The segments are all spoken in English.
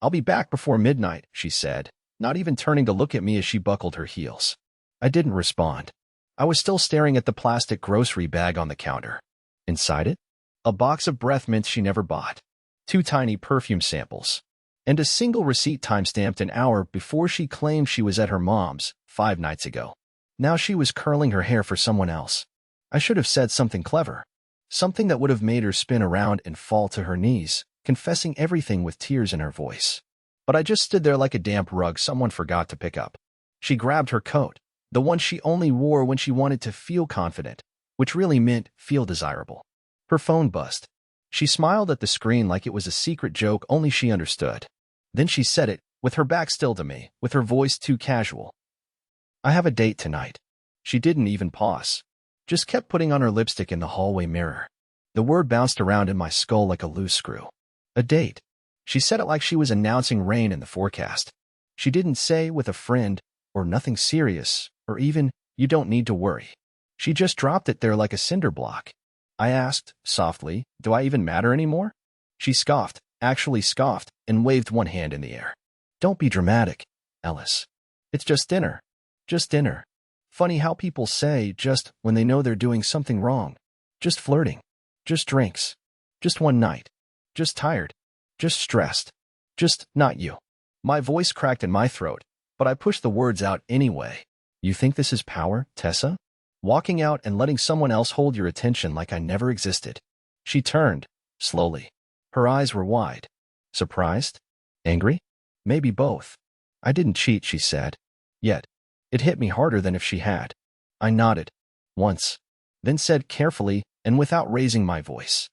"I'll be back before midnight," she said, not even turning to look at me as she buckled her heels. I didn't respond. I was still staring at the plastic grocery bag on the counter. Inside it, a box of breath mints she never bought, 2 tiny perfume samples, and a single receipt time-stamped an hour before she claimed she was at her mom's 5 nights ago. Now she was curling her hair for someone else. I should have said something clever, something that would have made her spin around and fall to her knees, confessing everything with tears in her voice. But I just stood there like a damp rug someone forgot to pick up. She grabbed her coat, the one she only wore when she wanted to feel confident, which really meant feel desirable. Her phone buzzed. She smiled at the screen like it was a secret joke only she understood. Then she said it, with her back still to me, with her voice too casual. "I have a date tonight." She didn't even pause, just kept putting on her lipstick in the hallway mirror. The word bounced around in my skull like a loose screw. A date. She said it like she was announcing rain in the forecast. She didn't say "with a friend," or "nothing serious," or even "you don't need to worry." She just dropped it there like a cinder block. I asked, softly, "Do I even matter anymore?" She scoffed, actually scoffed, and waved one hand in the air. "Don't be dramatic, Ellis. It's just dinner. Just dinner. Funny how people say just when they know they're doing something wrong. Just flirting. Just drinks. Just one night. Just tired. Just stressed. Just not you." My voice cracked in my throat, but I pushed the words out anyway. "You think this is power, Tessa? Walking out and letting someone else hold your attention like I never existed." She turned, slowly. Her eyes were wide. Surprised? Angry? Maybe both. "I didn't cheat," she said. Yet, it hit me harder than if she had. I nodded, once, then said carefully and without raising my voice,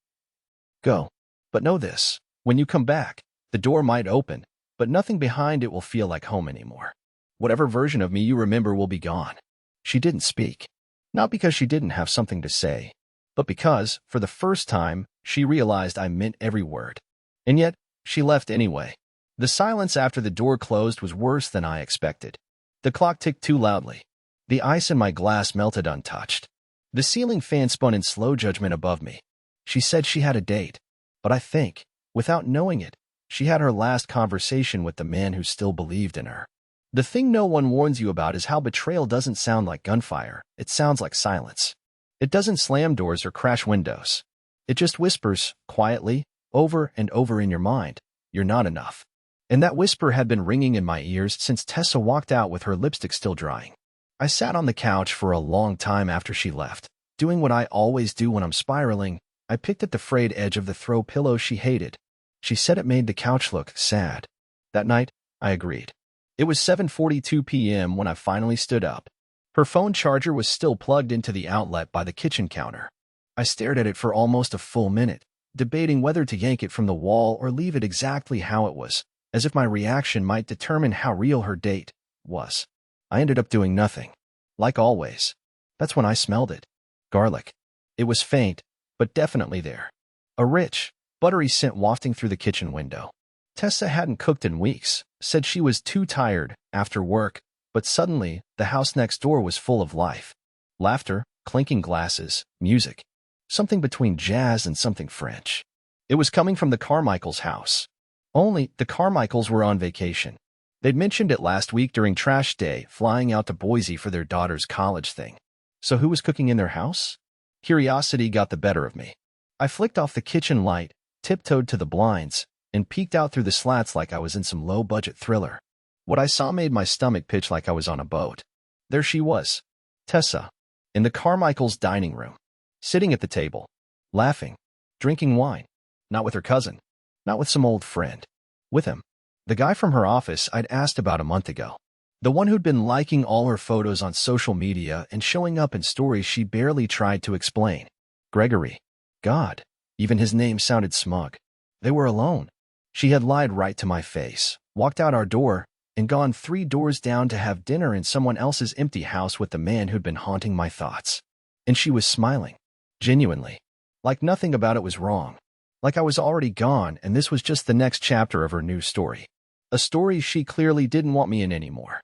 "Go. But know this, when you come back, the door might open, but nothing behind it will feel like home anymore. Whatever version of me you remember will be gone." She didn't speak. Not because she didn't have something to say, but because, for the first time, she realized I meant every word. And yet, she left anyway. The silence after the door closed was worse than I expected. The clock ticked too loudly. The ice in my glass melted untouched. The ceiling fan spun in slow judgment above me. She said she had a date, but I think, without knowing it, she had her last conversation with the man who still believed in her. The thing no one warns you about is how betrayal doesn't sound like gunfire. It sounds like silence. It doesn't slam doors or crash windows. It just whispers, quietly, over and over in your mind, "You're not enough." And that whisper had been ringing in my ears since Tessa walked out with her lipstick still drying. I sat on the couch for a long time after she left, doing what I always do when I'm spiraling. I picked at the frayed edge of the throw pillow she hated. She said it made the couch look sad. That night, I agreed. It was 7:42 p.m. when I finally stood up. Her phone charger was still plugged into the outlet by the kitchen counter. I stared at it for almost a full minute, debating whether to yank it from the wall or leave it exactly how it was, as if my reaction might determine how real her date was. I ended up doing nothing. Like always. That's when I smelled it. Garlic. It was faint, but definitely there. A rich, buttery scent wafting through the kitchen window. Tessa hadn't cooked in weeks, said she was too tired after work, but suddenly, the house next door was full of life. Laughter, clinking glasses, music. Something between jazz and something French. It was coming from the Carmichaels' house. Only, the Carmichaels were on vacation. They'd mentioned it last week during trash day, flying out to Boise for their daughter's college thing. So who was cooking in their house? Curiosity got the better of me. I flicked off the kitchen light, tiptoed to the blinds, and peeked out through the slats like I was in some low-budget thriller. What I saw made my stomach pitch like I was on a boat. There she was, Tessa, in the Carmichaels' dining room, sitting at the table, laughing, drinking wine. Not with her cousin, not with some old friend. With him. The guy from her office I'd asked about a month ago. The one who'd been liking all her photos on social media and showing up in stories she barely tried to explain. Gregory. God, even his name sounded smug. They were alone. She had lied right to my face, walked out our door, and gone 3 doors down to have dinner in someone else's empty house with the man who'd been haunting my thoughts. And she was smiling. Genuinely. Like nothing about it was wrong. Like I was already gone and this was just the next chapter of her new story. A story she clearly didn't want me in anymore.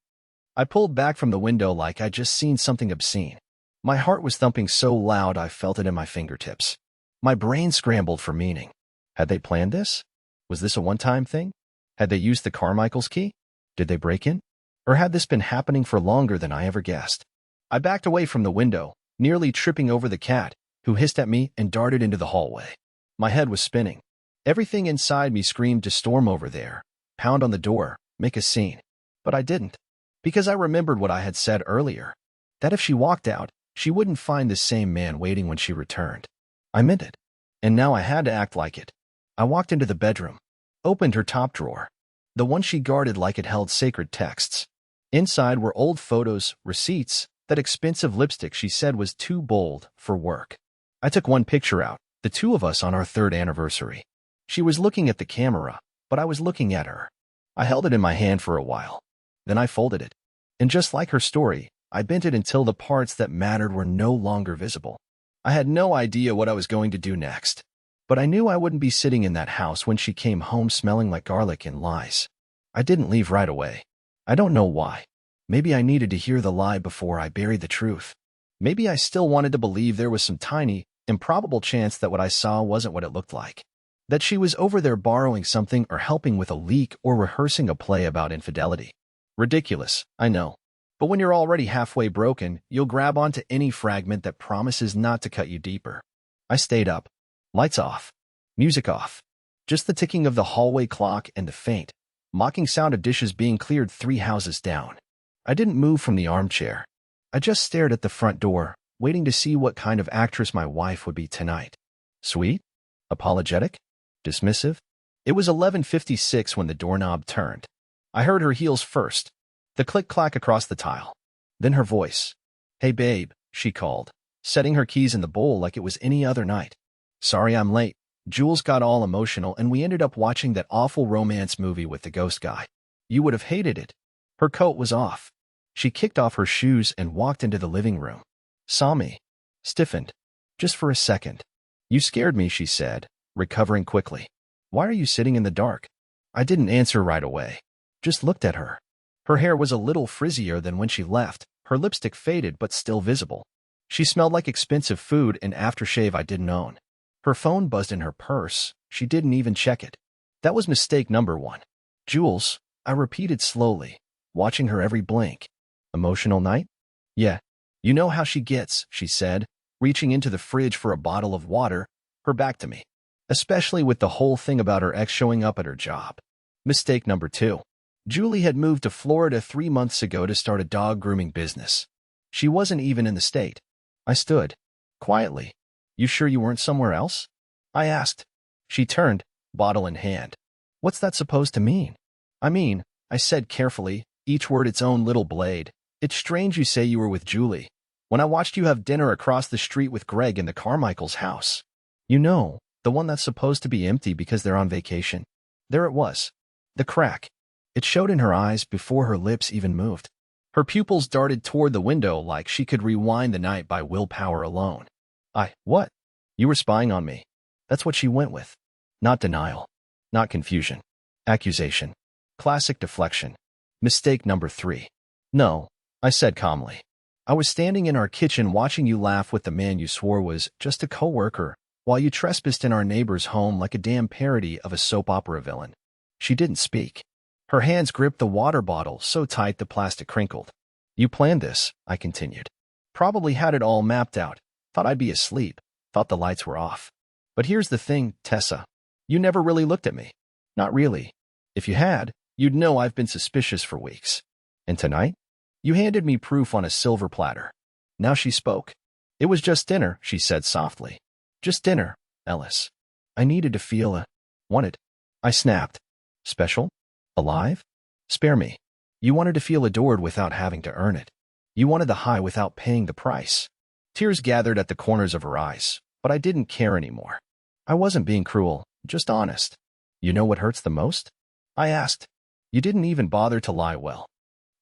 I pulled back from the window like I'd just seen something obscene. My heart was thumping so loud I felt it in my fingertips. My brain scrambled for meaning. Had they planned this? Was this a one-time thing? Had they used the Carmichael's key? Did they break in? Or had this been happening for longer than I ever guessed? I backed away from the window, nearly tripping over the cat, who hissed at me and darted into the hallway. My head was spinning. Everything inside me screamed to storm over there, pound on the door, make a scene. But I didn't. Because I remembered what I had said earlier. That if she walked out, she wouldn't find the same man waiting when she returned. I meant it. And now I had to act like it. I walked into the bedroom, opened her top drawer, the one she guarded like it held sacred texts. Inside were old photos, receipts, that expensive lipstick she said was too bold for work. I took one picture out, the two of us on our 3rd anniversary. She was looking at the camera, but I was looking at her. I held it in my hand for a while. Then I folded it. And just like her story, I bent it until the parts that mattered were no longer visible. I had no idea what I was going to do next. But I knew I wouldn't be sitting in that house when she came home smelling like garlic and lies. I didn't leave right away. I don't know why. Maybe I needed to hear the lie before I buried the truth. Maybe I still wanted to believe there was some tiny, improbable chance that what I saw wasn't what it looked like. That she was over there borrowing something or helping with a leak or rehearsing a play about infidelity. Ridiculous, I know. But when you're already halfway broken, you'll grab onto any fragment that promises not to cut you deeper. I stayed up. Lights off. Music off. Just the ticking of the hallway clock and the faint, mocking sound of dishes being cleared 3 houses down. I didn't move from the armchair. I just stared at the front door, waiting to see what kind of actress my wife would be tonight. Sweet? Apologetic? Dismissive? It was 11:56 when the doorknob turned. I heard her heels first, the click-clack across the tile. Then her voice. Hey babe, she called, setting her keys in the bowl like it was any other night. Sorry I'm late. Jules got all emotional and we ended up watching that awful romance movie with the ghost guy. You would have hated it. Her coat was off. She kicked off her shoes and walked into the living room. Saw me. Stiffened. Just for a second. You scared me, she said, recovering quickly. Why are you sitting in the dark? I didn't answer right away. Just looked at her. Her hair was a little frizzier than when she left, her lipstick faded but still visible. She smelled like expensive food and aftershave I didn't own. Her phone buzzed in her purse. She didn't even check it. That was mistake number 1. Jules, I repeated slowly, watching her every blink. Emotional night? Yeah. You know how she gets, she said, reaching into the fridge for a bottle of water, her back to me. Especially with the whole thing about her ex showing up at her job. Mistake number 2. Julie had moved to Florida 3 months ago to start a dog grooming business. She wasn't even in the state. I stood. Quietly. You sure you weren't somewhere else? I asked. She turned, bottle in hand. What's that supposed to mean? I said carefully, each word its own little blade. It's strange you say you were with Julie, when I watched you have dinner across the street with Greg in the Carmichael's house. You know, the one that's supposed to be empty because they're on vacation. There it was. The crack. It showed in her eyes before her lips even moved. Her pupils darted toward the window like she could rewind the night by willpower alone. What? You were spying on me. That's what she went with. Not denial. Not confusion. Accusation. Classic deflection. Mistake number 3. No, I said calmly. I was standing in our kitchen watching you laugh with the man you swore was just a coworker, while you trespassed in our neighbor's home like a damn parody of a soap opera villain. She didn't speak. Her hands gripped the water bottle so tight the plastic crinkled. You planned this, I continued. Probably had it all mapped out. Thought I'd be asleep. Thought the lights were off. But here's the thing, Tessa. You never really looked at me. Not really. If you had, you'd know I've been suspicious for weeks. And tonight? You handed me proof on a silver platter. Now she spoke. It was just dinner, she said softly. Just dinner, Ellis. I needed to feel wanted. I snapped. Special? Alive? Spare me. You wanted to feel adored without having to earn it. You wanted the high without paying the price. Tears gathered at the corners of her eyes, but I didn't care anymore. I wasn't being cruel, just honest. You know what hurts the most? I asked. You didn't even bother to lie well.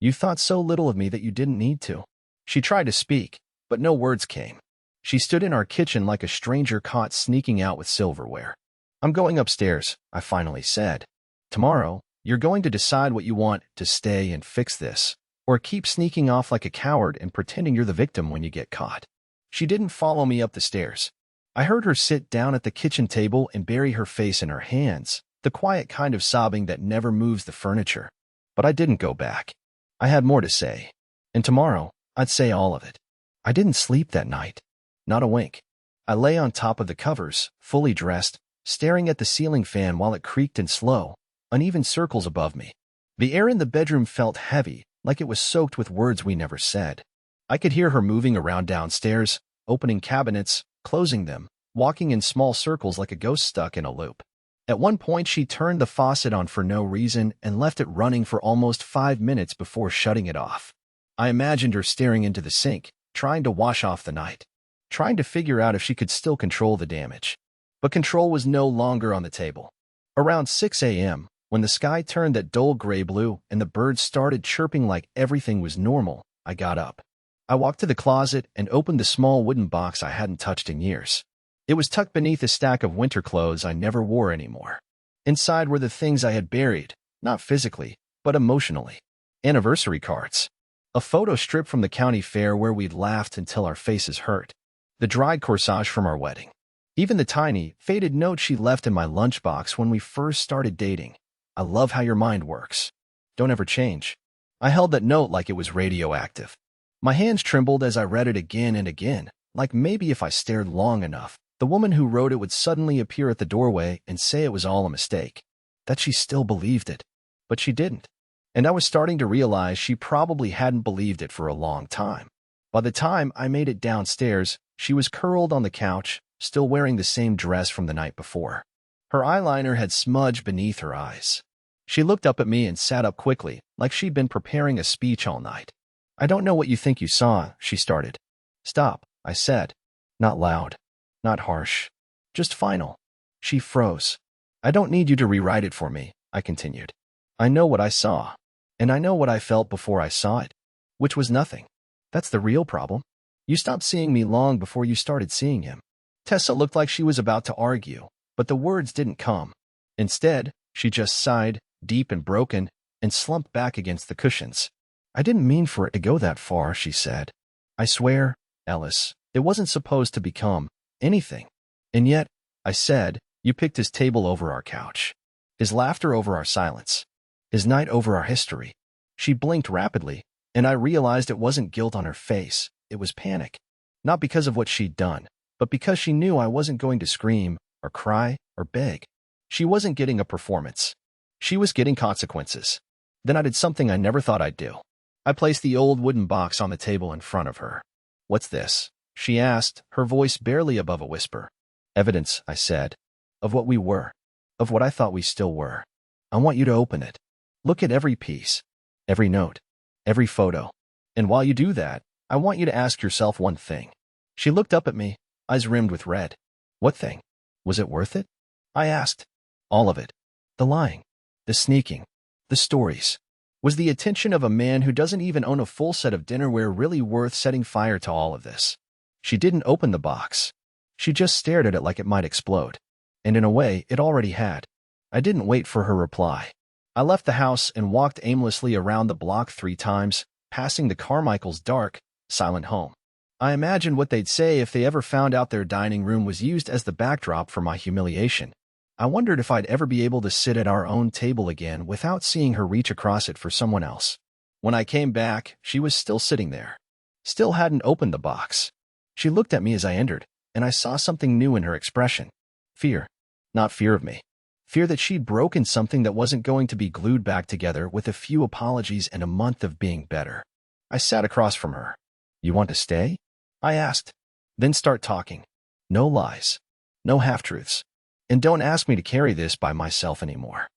You thought so little of me that you didn't need to. She tried to speak, but no words came. She stood in our kitchen like a stranger caught sneaking out with silverware. I'm going upstairs, I finally said. Tomorrow, you're going to decide what you want to stay and fix this, or keep sneaking off like a coward and pretending you're the victim when you get caught. She didn't follow me up the stairs. I heard her sit down at the kitchen table and bury her face in her hands, The quiet kind of sobbing that never moves the furniture. But I didn't go back. I had more to say. And tomorrow, I'd say all of it. I didn't sleep that night. Not a wink. I lay on top of the covers, fully dressed, staring at the ceiling fan while it creaked in slow, uneven circles above me. The air in the bedroom felt heavy, like it was soaked with words we never said. I could hear her moving around downstairs, opening cabinets, closing them, walking in small circles like a ghost stuck in a loop. At one point, she turned the faucet on for no reason and left it running for almost 5 minutes before shutting it off. I imagined her staring into the sink, trying to wash off the night, trying to figure out if she could still control the damage. But control was no longer on the table. Around 6 a.m., when the sky turned that dull gray blue and the birds started chirping like everything was normal, I got up. I walked to the closet and opened the small wooden box I hadn't touched in years. It was tucked beneath a stack of winter clothes I never wore anymore. Inside were the things I had buried, not physically, but emotionally. Anniversary cards. A photo strip from the county fair where we'd laughed until our faces hurt. The dried corsage from our wedding. Even the tiny, faded note she left in my lunchbox when we first started dating. I love how your mind works. Don't ever change. I held that note like it was radioactive. My hands trembled as I read it again and again, like maybe if I stared long enough, the woman who wrote it would suddenly appear at the doorway and say it was all a mistake, that she still believed it. But she didn't. And I was starting to realize she probably hadn't believed it for a long time. By the time I made it downstairs, she was curled on the couch, still wearing the same dress from the night before. Her eyeliner had smudged beneath her eyes. She looked up at me and sat up quickly, like she'd been preparing a speech all night. "I don't know what you think you saw," she started. "Stop," I said. Not loud. Not harsh. Just final. She froze. "I don't need you to rewrite it for me," I continued. "I know what I saw. And I know what I felt before I saw it. Which was nothing. That's the real problem. You stopped seeing me long before you started seeing him." Tessa looked like she was about to argue, but the words didn't come. Instead, she just sighed, deep and broken, and slumped back against the cushions. "I didn't mean for it to go that far," she said. "I swear, Ellis, it wasn't supposed to become anything. And yet," I said, "you picked his table over our couch. His laughter over our silence. His night over our history." She blinked rapidly, and I realized it wasn't guilt on her face. It was panic. Not because of what she'd done, but because she knew I wasn't going to scream, or cry, or beg. She wasn't getting a performance. She was getting consequences. Then I did something I never thought I'd do. I placed the old wooden box on the table in front of her. "What's this?" she asked, her voice barely above a whisper. "Evidence," I said, "of what we were, of what I thought we still were. I want you to open it. Look at every piece, every note, every photo. And while you do that, I want you to ask yourself one thing." She looked up at me, eyes rimmed with red. "What thing? Was it worth it?" I asked. "All of it. The lying, the sneaking, the stories. Was the attention of a man who doesn't even own a full set of dinnerware really worth setting fire to all of this?" She didn't open the box. She just stared at it like it might explode. And in a way, it already had. I didn't wait for her reply. I left the house and walked aimlessly around the block 3 times, passing the Carmichael's dark, silent home. I imagined what they'd say if they ever found out their dining room was used as the backdrop for my humiliation. I wondered if I'd ever be able to sit at our own table again without seeing her reach across it for someone else. When I came back, she was still sitting there. Still hadn't opened the box. She looked at me as I entered, and I saw something new in her expression. Fear. Not fear of me. Fear that she'd broken something that wasn't going to be glued back together with a few apologies and a month of being better. I sat across from her. "You want to stay?" I asked. "Then start talking. No lies. No half-truths. And don't ask me to carry this by myself anymore."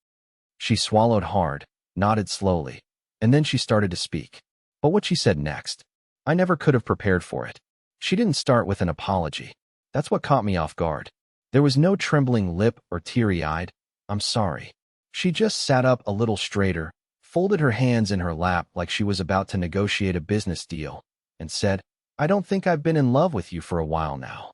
She swallowed hard, nodded slowly, and then she started to speak. But what she said next, I never could have prepared for it. She didn't start with an apology. That's what caught me off guard. There was no trembling lip or teary-eyed, "I'm sorry." She just sat up a little straighter, folded her hands in her lap like she was about to negotiate a business deal, and said, "I don't think I've been in love with you for a while now."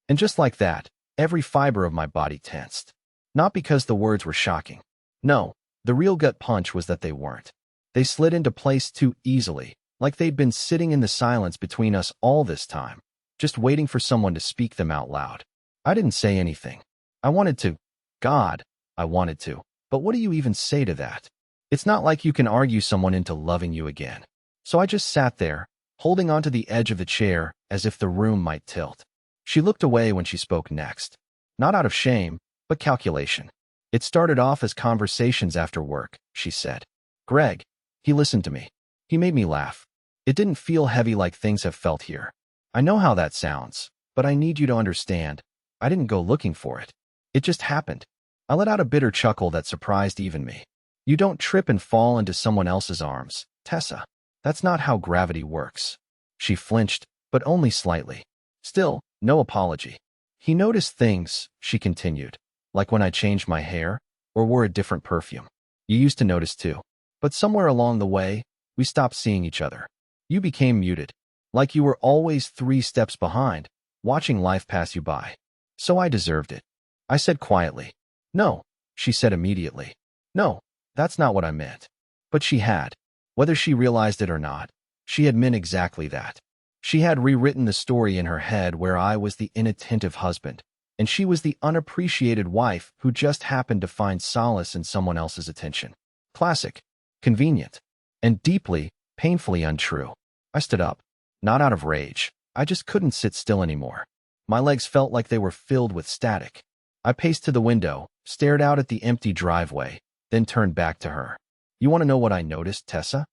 And just like that, every fiber of my body tensed. Not because the words were shocking. No, the real gut punch was that they weren't. They slid into place too easily, like they'd been sitting in the silence between us all this time, just waiting for someone to speak them out loud. I didn't say anything. I wanted to. God, I wanted to. But what do you even say to that? It's not like you can argue someone into loving you again. So I just sat there, holding onto the edge of the chair as if the room might tilt. She looked away when she spoke next. Not out of shame, but calculation. It started off as conversations after work, she said. Greg, he listened to me. He made me laugh. It didn't feel heavy like things have felt here. I know how that sounds, but I need you to understand. I didn't go looking for it. It just happened. I let out a bitter chuckle that surprised even me. You don't trip and fall into someone else's arms, Tessa. That's not how gravity works. She flinched, but only slightly. Still, no apology. He noticed things, she continued, like when I changed my hair or wore a different perfume. You used to notice too. But somewhere along the way, we stopped seeing each other. You became muted, like you were always 3 steps behind, watching life pass you by. So I deserved it. I said quietly. No, she said immediately. No, that's not what I meant. But she had. Whether she realized it or not, she had meant exactly that. She had rewritten the story in her head where I was the inattentive husband, and she was the unappreciated wife who just happened to find solace in someone else's attention. Classic, convenient, and deeply, painfully untrue. I stood up, not out of rage. I just couldn't sit still anymore. My legs felt like they were filled with static. I paced to the window, stared out at the empty driveway, then turned back to her. You want to know what I noticed, Tessa?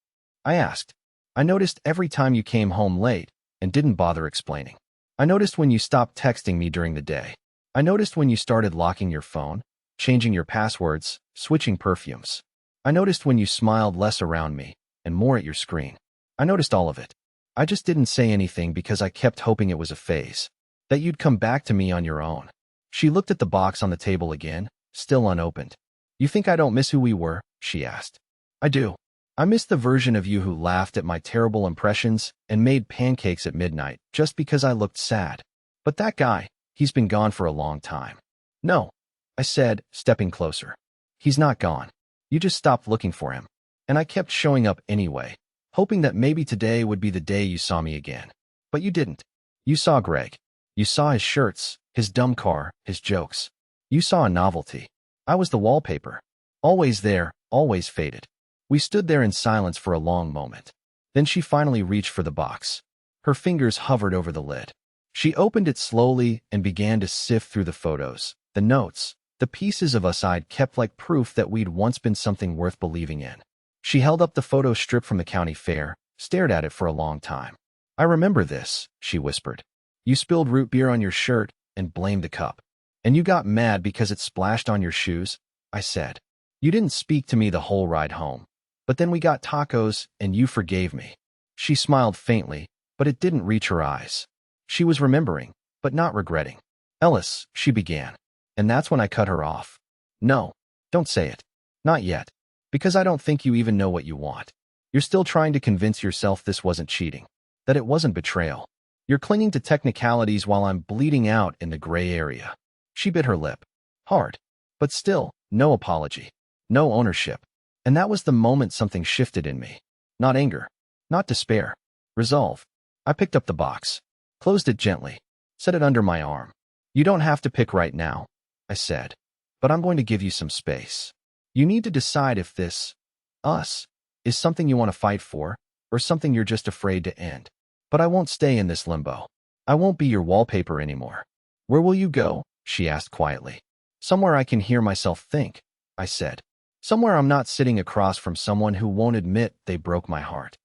I asked. I noticed every time you came home late and didn't bother explaining. I noticed when you stopped texting me during the day. I noticed when you started locking your phone, changing your passwords, switching perfumes. I noticed when you smiled less around me and more at your screen. I noticed all of it. I just didn't say anything because I kept hoping it was a phase, that you'd come back to me on your own. She looked at the box on the table again, still unopened. You think I don't miss who we were? She asked. I do. I miss the version of you who laughed at my terrible impressions and made pancakes at midnight just because I looked sad. But that guy, he's been gone for a long time. No, I said, stepping closer. He's not gone. You just stopped looking for him. And I kept showing up anyway, hoping that maybe today would be the day you saw me again. But you didn't. You saw Greg. You saw his shirts, his dumb car, his jokes. You saw a novelty. I was the wallpaper. Always there, always faded. We stood there in silence for a long moment. Then she finally reached for the box. Her fingers hovered over the lid. She opened it slowly and began to sift through the photos, the notes, the pieces of us I'd kept like proof that we'd once been something worth believing in. She held up the photo strip from the county fair, stared at it for a long time. I remember this, she whispered. You spilled root beer on your shirt and blamed the cup. And you got mad because it splashed on your shoes, I said. You didn't speak to me the whole ride home. But then we got tacos and you forgave me. She smiled faintly, but it didn't reach her eyes. She was remembering, but not regretting. Ellis, she began. And that's when I cut her off. No, don't say it. Not yet. Because I don't think you even know what you want. You're still trying to convince yourself this wasn't cheating. That it wasn't betrayal. You're clinging to technicalities while I'm bleeding out in the gray area. She bit her lip. Hard. But still, no apology. No ownership. And that was the moment something shifted in me. Not anger. Not despair. Resolve. I picked up the box. Closed it gently. Set it under my arm. You don't have to pick right now, I said. But I'm going to give you some space. You need to decide if this, us, is something you want to fight for, or something you're just afraid to end. But I won't stay in this limbo. I won't be your wallpaper anymore. Where will you go? She asked quietly. Somewhere I can hear myself think, I said. Somewhere I'm not sitting across from someone who won't admit they broke my heart.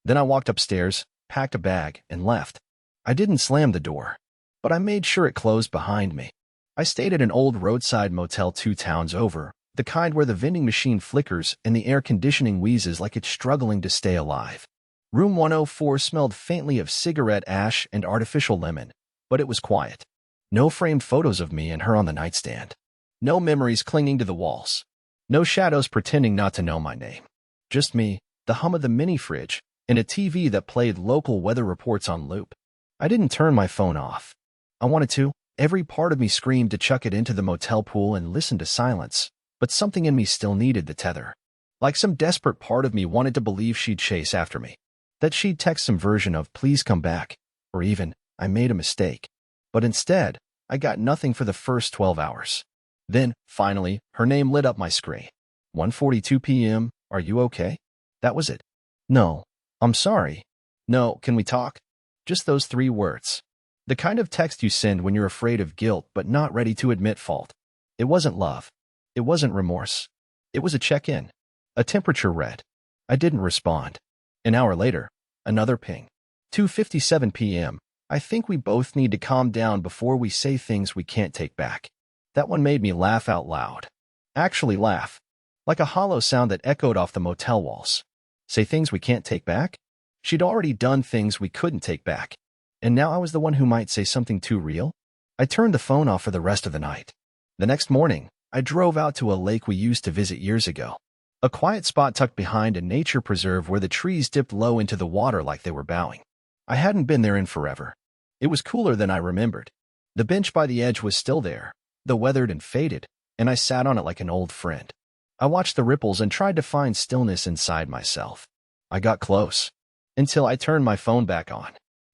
Then I walked upstairs, packed a bag, and left. I didn't slam the door, but I made sure it closed behind me. I stayed at an old roadside motel 2 towns over, the kind where the vending machine flickers and the air conditioning wheezes like it's struggling to stay alive. Room 104 smelled faintly of cigarette ash and artificial lemon, but it was quiet. No framed photos of me and her on the nightstand. No memories clinging to the walls. No shadows pretending not to know my name. Just me, the hum of the mini fridge, and a TV that played local weather reports on loop. I didn't turn my phone off. I wanted to. Every part of me screamed to chuck it into the motel pool and listen to silence, but something in me still needed the tether. Like some desperate part of me wanted to believe she'd chase after me. That she'd text some version of please come back, or even, I made a mistake. But instead, I got nothing for the first 12 hours. Then, finally, her name lit up my screen. 1:42 p.m. Are you okay? That was it. No. I'm sorry. No, can we talk? Just those 3 words. The kind of text you send when you're afraid of guilt but not ready to admit fault. It wasn't love. It wasn't remorse. It was a check-in. A temperature read. I didn't respond. An hour later, another ping. 2:57 p.m. I think we both need to calm down before we say things we can't take back. That one made me laugh out loud. Actually laugh. Like a hollow sound that echoed off the motel walls. Say things we can't take back? She'd already done things we couldn't take back. And now I was the one who might say something too real? I turned the phone off for the rest of the night. The next morning, I drove out to a lake we used to visit years ago. A quiet spot tucked behind a nature preserve where the trees dipped low into the water like they were bowing. I hadn't been there in forever. It was cooler than I remembered. The bench by the edge was still there, though weathered and faded, and I sat on it like an old friend. I watched the ripples and tried to find stillness inside myself. I got close. Until I turned my phone back on.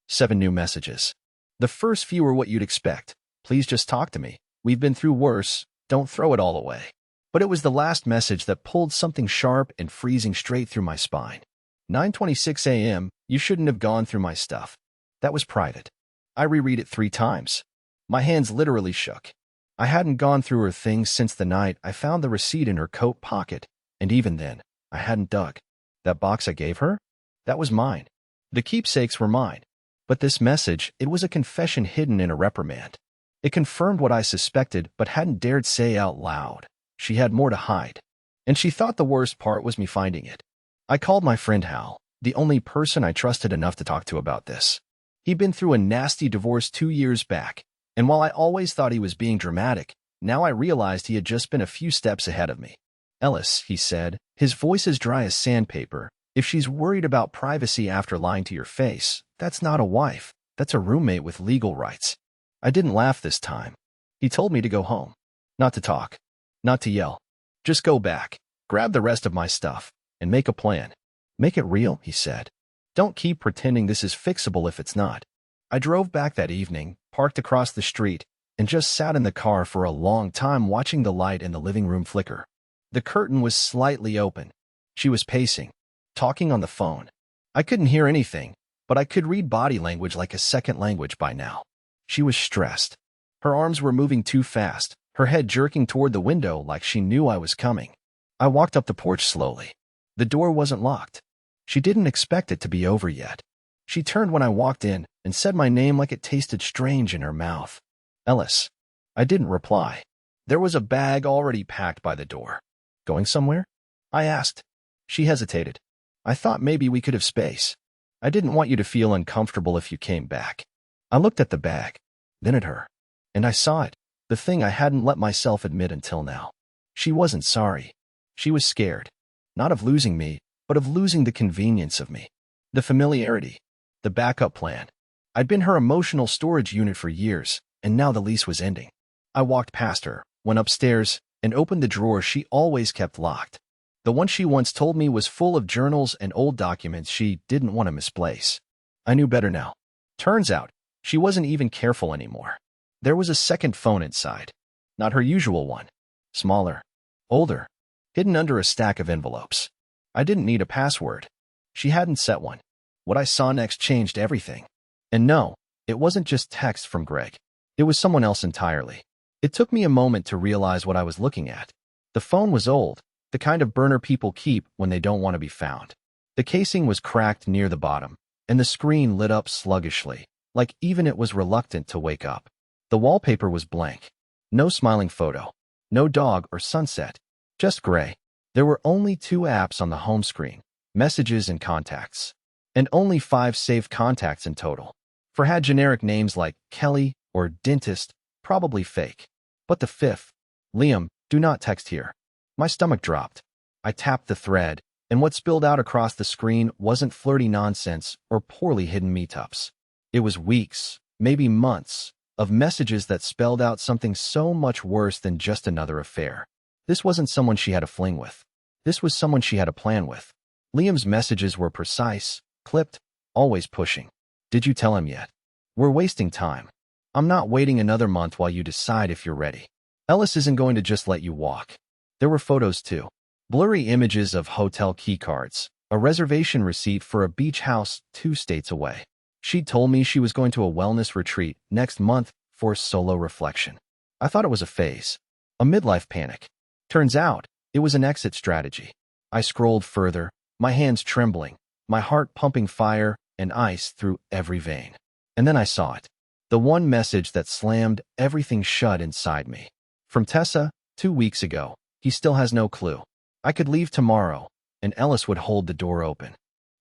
7 new messages. The first few were what you'd expect. Please just talk to me. We've been through worse. Don't throw it all away. But it was the last message that pulled something sharp and freezing straight through my spine. 9:26 a.m. You shouldn't have gone through my stuff. That was private. I reread it 3 times. My hands literally shook. I hadn't gone through her things since the night I found the receipt in her coat pocket, and even then, I hadn't dug. That box I gave her? That was mine. The keepsakes were mine. But this message, it was a confession hidden in a reprimand. It confirmed what I suspected but hadn't dared say out loud. She had more to hide. And she thought the worst part was me finding it. I called my friend Hal, the only person I trusted enough to talk to about this. He'd been through a nasty divorce 2 years back, and while I always thought he was being dramatic, now I realized he had just been a few steps ahead of me. Ellis, he said, his voice as dry as sandpaper, if she's worried about privacy after lying to your face, that's not a wife. That's a roommate with legal rights. I didn't laugh this time. He told me to go home. Not to talk. Not to yell. Just go back, grab the rest of my stuff, and make a plan. Make it real, he said. Don't keep pretending this is fixable if it's not. I drove back that evening, parked across the street, and just sat in the car for a long time watching the light in the living room flicker. The curtain was slightly open. She was pacing, talking on the phone. I couldn't hear anything, but I could read body language like a second language by now. She was stressed. Her arms were moving too fast, her head jerking toward the window like she knew I was coming. I walked up the porch slowly. The door wasn't locked. She didn't expect it to be over yet. She turned when I walked in and said my name like it tasted strange in her mouth. Ellis. I didn't reply. There was a bag already packed by the door. Going somewhere? I asked. She hesitated. I thought maybe we could have space. I didn't want you to feel uncomfortable if you came back. I looked at the bag, then at her, and I saw it, the thing I hadn't let myself admit until now. She wasn't sorry. She was scared, not of losing me, but of losing the convenience of me. The familiarity, the backup plan. I'd been her emotional storage unit for years, and now the lease was ending. I walked past her, went upstairs, and opened the drawer she always kept locked. The one she once told me was full of journals and old documents she didn't want to misplace. I knew better now. Turns out, she wasn't even careful anymore. There was a second phone inside. Not her usual one. Smaller. Older. Hidden under a stack of envelopes. I didn't need a password. She hadn't set one. What I saw next changed everything. And no, it wasn't just text from Greg. It was someone else entirely. It took me a moment to realize what I was looking at. The phone was old, the kind of burner people keep when they don't want to be found. The casing was cracked near the bottom, and the screen lit up sluggishly, like even it was reluctant to wake up. The wallpaper was blank. No smiling photo. No dog or sunset. Just gray. There were only 2 apps on the home screen, messages and contacts. And only 5 saved contacts in total. For had generic names like Kelly or Dentist, probably fake. But the 5th, Liam, do not text here. My stomach dropped. I tapped the thread, and what spilled out across the screen wasn't flirty nonsense or poorly hidden meetups. It was weeks, maybe months, of messages that spelled out something so much worse than just another affair. This wasn't someone she had a fling with. This was someone she had a plan with. Liam's messages were precise, clipped, always pushing. Did you tell him yet? We're wasting time. I'm not waiting another month while you decide if you're ready. Ellis isn't going to just let you walk. There were photos too. Blurry images of hotel keycards, a reservation receipt for a beach house 2 states away. She'd told me she was going to a wellness retreat next month for solo reflection. I thought it was a phase, a midlife panic. Turns out, it was an exit strategy. I scrolled further, my hands trembling, my heart pumping fire and ice through every vein. And then I saw it. The one message that slammed everything shut inside me. From Tessa, 2 weeks ago. He still has no clue. I could leave tomorrow, and Ellis would hold the door open.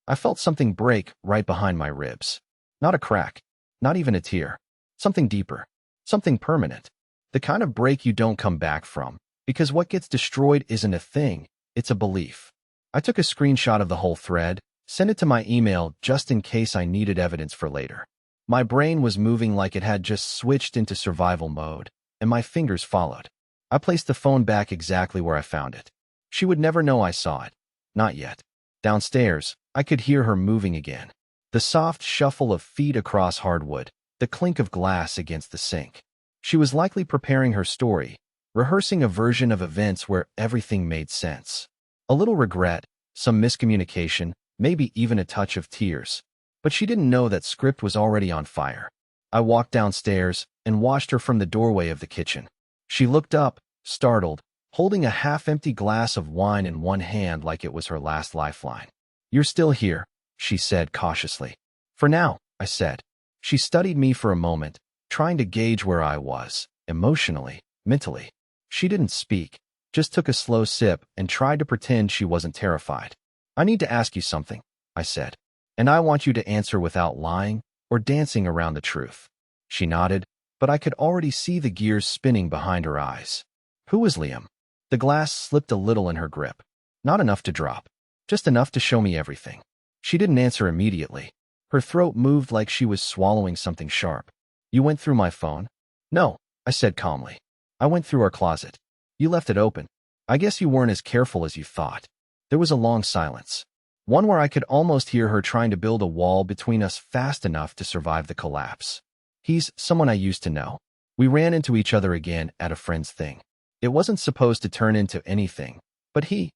I felt something break right behind my ribs. Not a crack, not even a tear. Something deeper, something permanent. The kind of break you don't come back from, because what gets destroyed isn't a thing, it's a belief. I took a screenshot of the whole thread, sent it to my email just in case I needed evidence for later. My brain was moving like it had just switched into survival mode, and my fingers followed. I placed the phone back exactly where I found it. She would never know I saw it. Not yet. Downstairs, I could hear her moving again. The soft shuffle of feet across hardwood, the clink of glass against the sink. She was likely preparing her story, rehearsing a version of events where everything made sense. A little regret, some miscommunication, maybe even a touch of tears. But she didn't know that script was already on fire. I walked downstairs and watched her from the doorway of the kitchen. She looked up, startled, holding a half-empty glass of wine in one hand like it was her last lifeline. "You're still here," she said cautiously. "For now," I said. She studied me for a moment, trying to gauge where I was, emotionally, mentally. She didn't speak, just took a slow sip and tried to pretend she wasn't terrified. "I need to ask you something," I said. "And I want you to answer without lying or dancing around the truth." She nodded, but I could already see the gears spinning behind her eyes. "Who was Liam?" The glass slipped a little in her grip. Not enough to drop, just enough to show me everything. She didn't answer immediately. Her throat moved like she was swallowing something sharp. "You went through my phone?" "No," I said calmly. "I went through our closet. You left it open. I guess you weren't as careful as you thought." There was a long silence. One where I could almost hear her trying to build a wall between us fast enough to survive the collapse. "He's someone I used to know. We ran into each other again at a friend's thing. It wasn't supposed to turn into anything, but he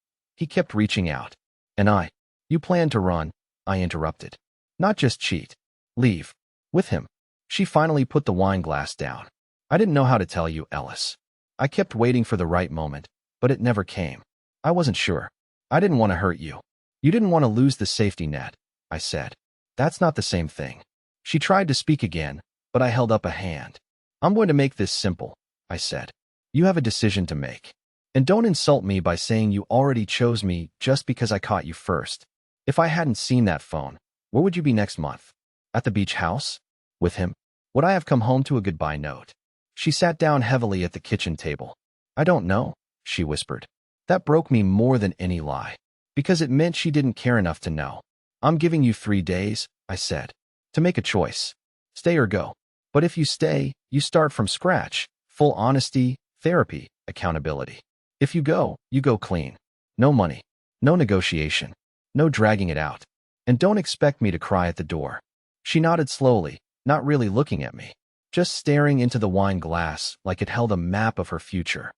kept reaching out. And you planned to run," I interrupted. "Not just cheat. Leave. With him." She finally put the wine glass down. "I didn't know how to tell you, Ellis. I kept waiting for the right moment, but it never came. I wasn't sure. I didn't want to hurt you. You didn't want to lose the safety net," I said. "That's not the same thing." She tried to speak again, but I held up a hand. "I'm going to make this simple," I said. "You have a decision to make. And don't insult me by saying you already chose me just because I caught you first. If I hadn't seen that phone, where would you be next month? At the beach house? With him? Would I have come home to a goodbye note?" She sat down heavily at the kitchen table. "I don't know," she whispered. That broke me more than any lie, because it meant she didn't care enough to know. "I'm giving you 3 days," I said, "to make a choice. Stay or go. But if you stay, you start from scratch. Full honesty, therapy, accountability. If you go clean. No money, no negotiation, no dragging it out. And don't expect me to cry at the door." She nodded slowly, not really looking at me, just staring into the wine glass like it held a map of her future.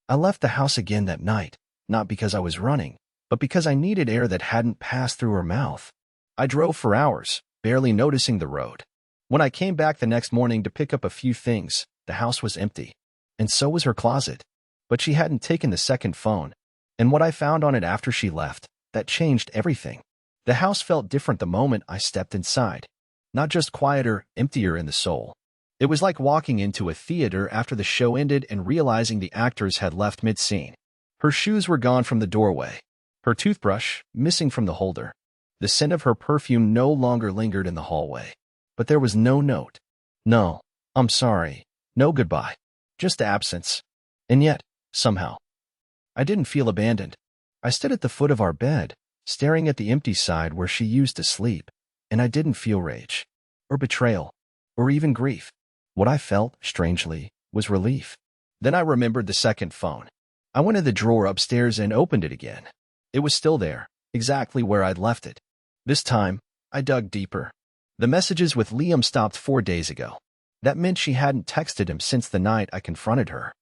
I left the house again that night, not because I was running, but because I needed air that hadn't passed through her mouth. I drove for hours, barely noticing the road. When I came back the next morning to pick up a few things, the house was empty. And so was her closet. But she hadn't taken the second phone. And what I found on it after she left, that changed everything. The house felt different the moment I stepped inside. Not just quieter, emptier in the soul. It was like walking into a theater after the show ended and realizing the actors had left mid-scene. Her shoes were gone from the doorway. Her toothbrush, missing from the holder. The scent of her perfume no longer lingered in the hallway. But there was no note. No, "I'm sorry." No goodbye. Just absence. And yet, somehow, I didn't feel abandoned. I stood at the foot of our bed, staring at the empty side where she used to sleep, and I didn't feel rage, or betrayal, or even grief. What I felt, strangely, was relief. Then I remembered the second phone. I went to the drawer upstairs and opened it again. It was still there, exactly where I'd left it. This time, I dug deeper. The messages with Liam stopped 4 days ago. That meant she hadn't texted him since the night I confronted her.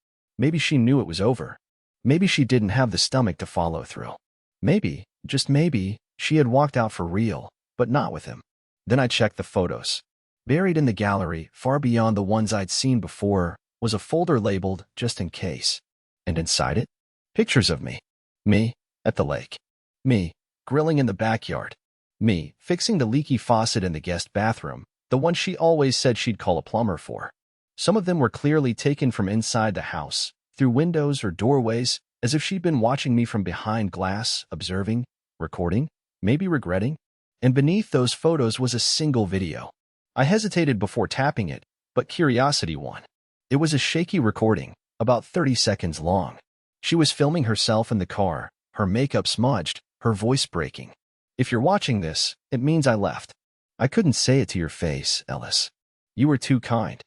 Maybe she knew it was over. Maybe she didn't have the stomach to follow through. Maybe, just maybe, she had walked out for real, but not with him. Then I checked the photos. Buried in the gallery, far beyond the ones I'd seen before, was a folder labeled just in case. And inside it, pictures of me. Me, at the lake. Me, grilling in the backyard. Me, fixing the leaky faucet in the guest bathroom, the one she always said she'd call a plumber for. Some of them were clearly taken from inside the house, through windows or doorways, as if she'd been watching me from behind glass, observing, recording, maybe regretting. And beneath those photos was a single video. I hesitated before tapping it, but curiosity won. It was a shaky recording, about 30 seconds long. She was filming herself in the car, her makeup smudged, her voice breaking. If you're watching this, it means I left. I couldn't say it to your face, Ellis. You were too kind.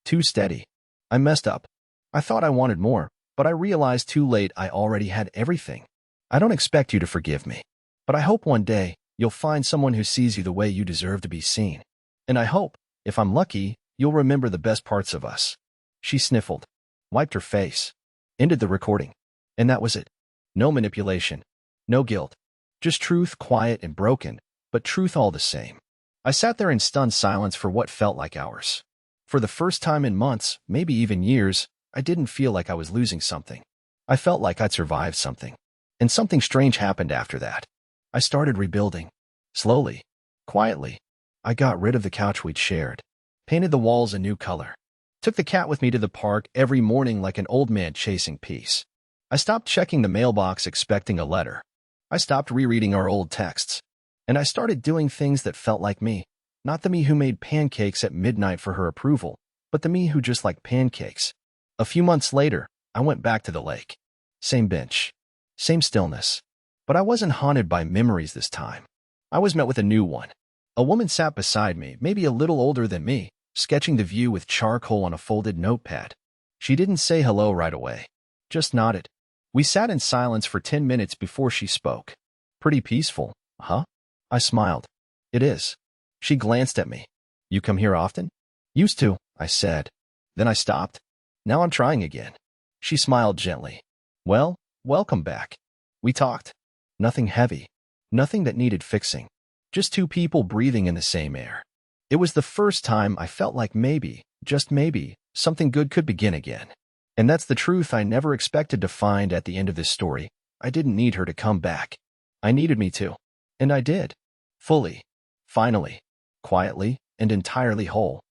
Too steady. I messed up. I thought I wanted more, but I realized too late I already had everything. I don't expect you to forgive me, but I hope one day you'll find someone who sees you the way you deserve to be seen. And I hope, if I'm lucky, you'll remember the best parts of us. She sniffled, wiped her face, ended the recording. And that was it. No manipulation. No guilt. Just truth, quiet and broken, but truth all the same. I sat there in stunned silence for what felt like hours. For the first time in months, maybe even years, I didn't feel like I was losing something. I felt like I'd survived something. And something strange happened after that. I started rebuilding. Slowly. Quietly. I got rid of the couch we'd shared. Painted the walls a new color. Took the cat with me to the park every morning like an old man chasing peace. I stopped checking the mailbox expecting a letter. I stopped rereading our old texts. And I started doing things that felt like me. Not the me who made pancakes at midnight for her approval, but the me who just liked pancakes. A few months later, I went back to the lake. Same bench. Same stillness. But I wasn't haunted by memories this time. I was met with a new one. A woman sat beside me, maybe a little older than me, sketching the view with charcoal on a folded notepad. She didn't say hello right away. Just nodded. We sat in silence for 10 minutes before she spoke. Pretty peaceful, huh? I smiled. It is. She glanced at me. You come here often? Used to, I said. Then I stopped. Now I'm trying again. She smiled gently. Well, welcome back. We talked. Nothing heavy. Nothing that needed fixing. Just two people breathing in the same air. It was the first time I felt like maybe, just maybe, something good could begin again. And that's the truth I never expected to find at the end of this story. I didn't need her to come back. I needed me to. And I did. Fully. Finally. Quietly and entirely whole.